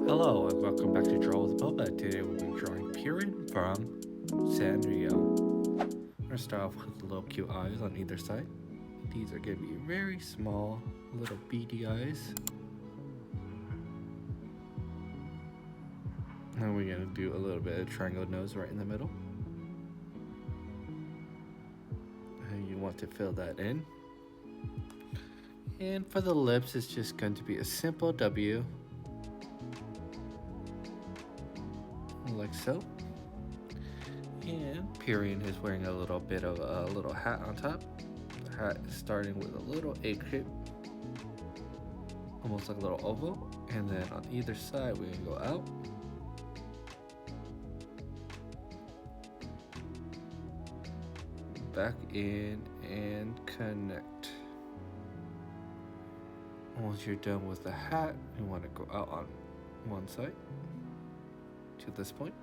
Hello and welcome back to Draw with Boba. Today we'll be drawing Purin from Sanrio. We're gonna start off with little cute eyes on either side. These are gonna be very small, little beady eyes. And we're gonna do a little bit of triangle nose right in the middle. And you want to fill that in. And for the lips, it's just going to be a simple W. Like so. And Purin is wearing a little bit of a little hat on top. The hat is starting with a little egg shape, almost like a little oval, and then on either side we're gonna go out. Back in and connect. Once you're done with the hat, you want to go out on one side to this point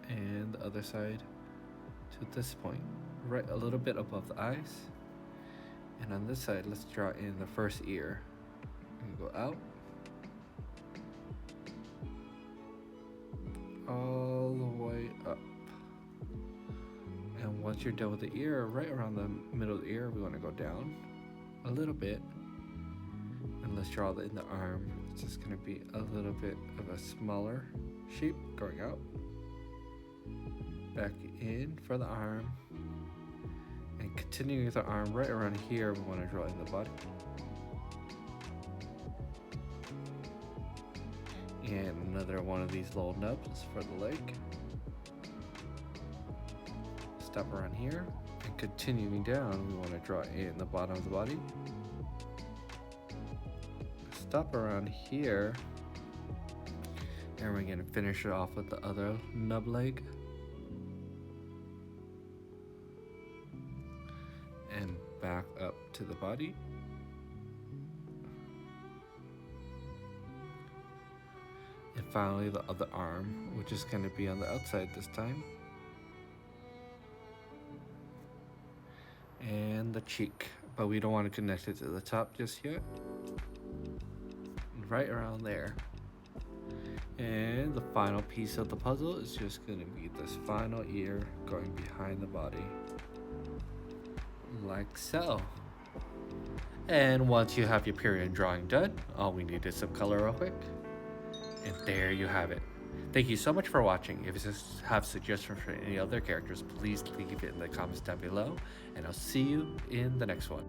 and the other side to this point, right a little bit above the eyes. And on this side, let's draw in the first ear. You go out all the way up. And once you're done with the ear, right around the middle of the ear, we want to go down a little bit. And let's draw in the arm. It's just going to be a little bit of a smaller shape going out. Back in for the arm. And continuing with the arm right around here, we want to draw in the body. And another one of these little nubs for the leg. Stop around here. And continuing down, we want to draw in the bottom of the body. Stop around here. And we're going to finish it off with the other nub leg. And back up to the body. And finally the other arm, which is going to be on the outside this time. And the cheek, but we don't want to connect it to the top just yet. Right around there. And the final piece of the puzzle is just going to be this final ear going behind the body. Like so. And once you have your period drawing done, all we need is some color real quick. And there you have it. Thank you so much for watching. If you have suggestions for any other characters, please leave it in the comments down below. And I'll see you in the next one.